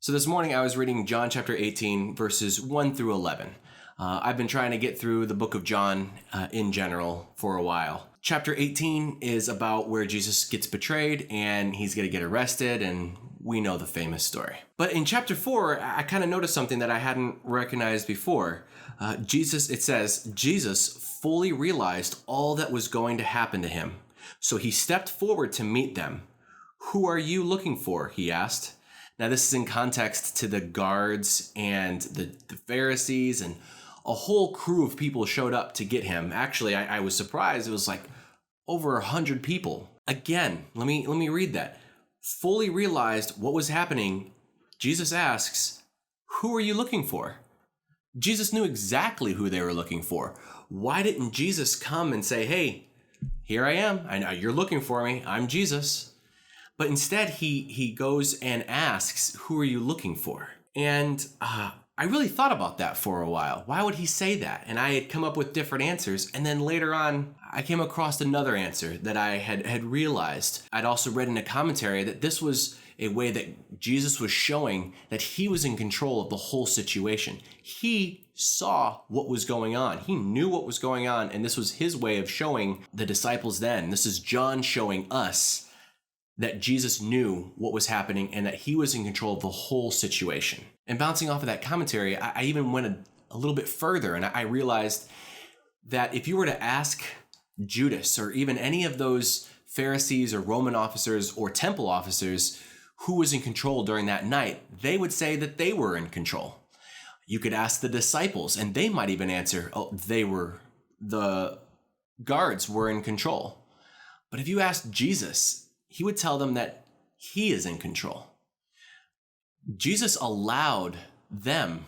So this morning I was reading John chapter 18, verses 1 through 11. I've been trying to get through the book of John in general for a while. Chapter 18 is about where Jesus gets betrayed and he's going to get arrested, and we know the famous story. But in chapter 4, I kind of noticed something that I hadn't recognized before. It says, Jesus fully realized all that was going to happen to him. So he stepped forward to meet them. "Who are you looking for?" he asked. Now, this is in context to the guards and the Pharisees, and a whole crew of people showed up to get him. Actually, I was surprised. It was like over 100 people. Again, let me read that. Fully realized what was happening, Jesus asks, "Who are you looking for?" Jesus knew exactly who they were looking for. Why didn't Jesus come and say, "Hey, here I am. I know you're looking for me. I'm Jesus." But instead, he goes and asks, "Who are you looking for?" And I really thought about that for a while. Why would he say that? And I had come up with different answers. And then later on, I came across another answer that I had realized. I'd also read in a commentary that this was a way that Jesus was showing that he was in control of the whole situation. He saw what was going on. He knew what was going on. And this was his way of showing the disciples then. This is John showing us that Jesus knew what was happening and that he was in control of the whole situation. And bouncing off of that commentary, I even went a little bit further, and I realized that if you were to ask Judas or even any of those Pharisees or Roman officers or temple officers who was in control during that night, they would say that they were in control. You could ask the disciples, and they might even answer, the guards were in control. But if you asked Jesus, he would tell them that he is in control. Jesus allowed them,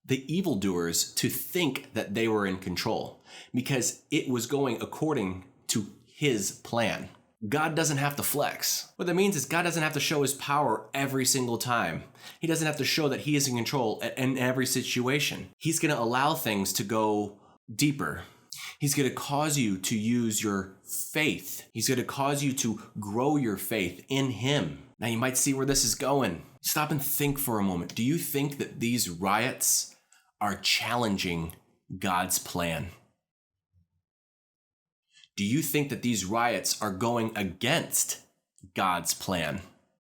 the evildoers, to think that they were in control because it was going according to his plan. God doesn't have to flex. What that means is God doesn't have to show his power every single time. He doesn't have to show that he is in control in every situation. He's going to allow things to go deeper. He's going to cause you to use your faith. He's going to cause you to grow your faith in him. Now, you might see where this is going. Stop and think for a moment. Do you think that these riots are challenging God's plan? Do you think that these riots are going against God's plan?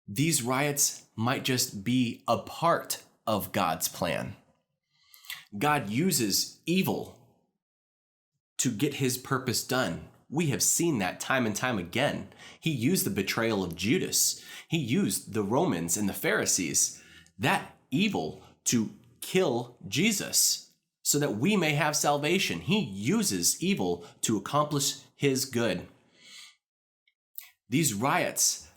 These riots might just be a part of God's plan. God uses evil to get his purpose done. We have seen that time and time again. He used the betrayal of Judas. He used the Romans and the Pharisees, that evil, to kill Jesus so that we may have salvation. He uses evil to accomplish his good. These riots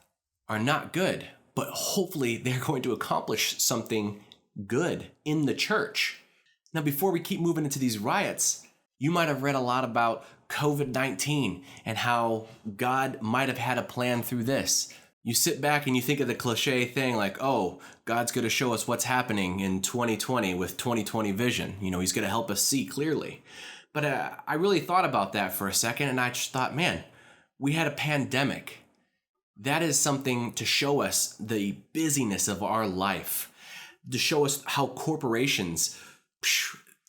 are not good, but hopefully they're going to accomplish something good in the church. Now, before we keep moving into these riots, you might have read a lot about COVID-19 and how God might have had a plan through this. You sit back and you think of the cliche thing like, oh, God's going to show us what's happening in 2020 with 2020 vision. He's going to help us see clearly. But I really thought about that for a second, and I just thought, man, we had a pandemic. That is something to show us the busyness of our life, to show us how corporations,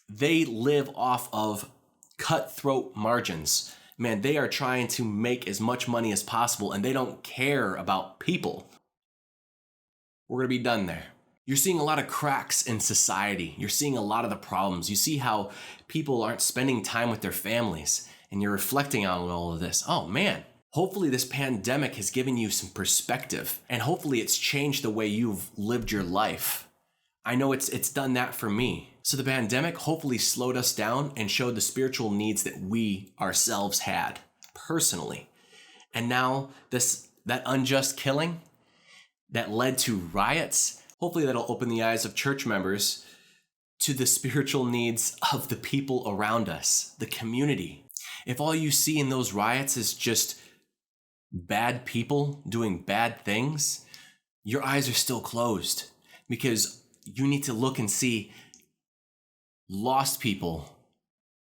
they live off of cutthroat margins. Man, they are trying to make as much money as possible, and they don't care about people. We're going to be done there. You're seeing a lot of cracks in society. You're seeing a lot of the problems. You see how people aren't spending time with their families, and you're reflecting on all of this. Oh man, hopefully this pandemic has given you some perspective, and hopefully it's changed the way you've lived your life. I know it's done that for me. So the pandemic hopefully slowed us down and showed the spiritual needs that we ourselves had personally. And now that unjust killing that led to riots, hopefully that'll open the eyes of church members to the spiritual needs of the people around us, the community. If all you see in those riots is just bad people doing bad things, your eyes are still closed, because you need to look and see lost people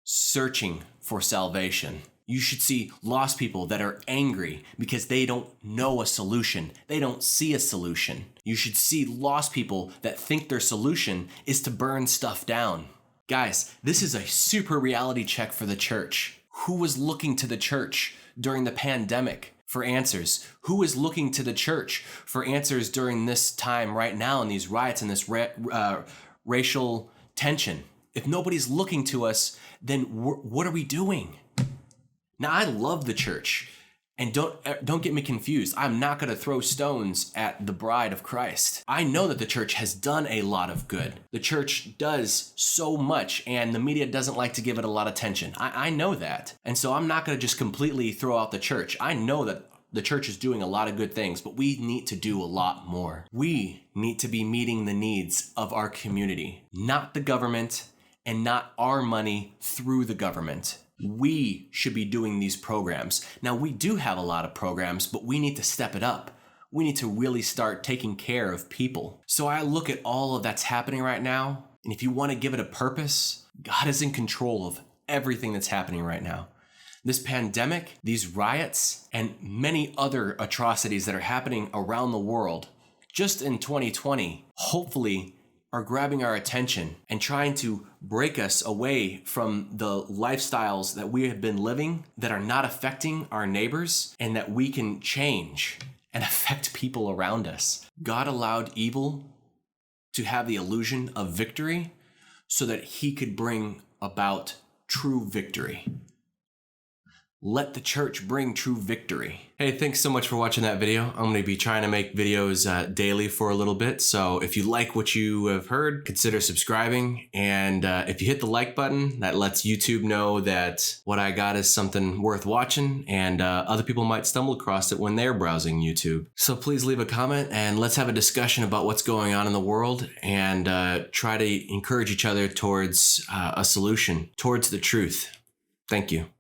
searching for salvation. You should see lost people that are angry because they don't know a solution. They don't see a solution. You should see lost people that think their solution is to burn stuff down. Guys, this is a super reality check for the church. Who was looking to the church during the pandemic for answers? Who is looking to the church for answers during this time right now in these riots and this racial tension? If nobody's looking to us, then what are we doing? Now, I love the church, and don't get me confused. I'm not going to throw stones at the bride of Christ. I know that the church has done a lot of good. The church does so much, and the media doesn't like to give it a lot of attention. I know that. And so I'm not going to just completely throw out the church. I know that the church is doing a lot of good things, but we need to do a lot more. We need to be meeting the needs of our community, not the government, and not our money through the government. We should be doing these programs. Now, we do have a lot of programs, but we need to step it up. We need to really start taking care of people. So I look at all of that's happening right now, and if you want to give it a purpose, God is in control of everything that's happening right now. This pandemic, these riots, and many other atrocities that are happening around the world, just in 2020, hopefully are grabbing our attention and trying to break us away from the lifestyles that we have been living that are not affecting our neighbors, and that we can change and affect people around us. God allowed evil to have the illusion of victory so that he could bring about true victory. Let the church bring true victory. Hey, thanks so much for watching that video. I'm going to be trying to make videos daily for a little bit. So if you like what you have heard, consider subscribing. And if you hit the like button, that lets YouTube know that what I got is something worth watching, and other people might stumble across it when they're browsing YouTube. So please leave a comment and let's have a discussion about what's going on in the world, and try to encourage each other towards a solution, towards the truth. Thank you.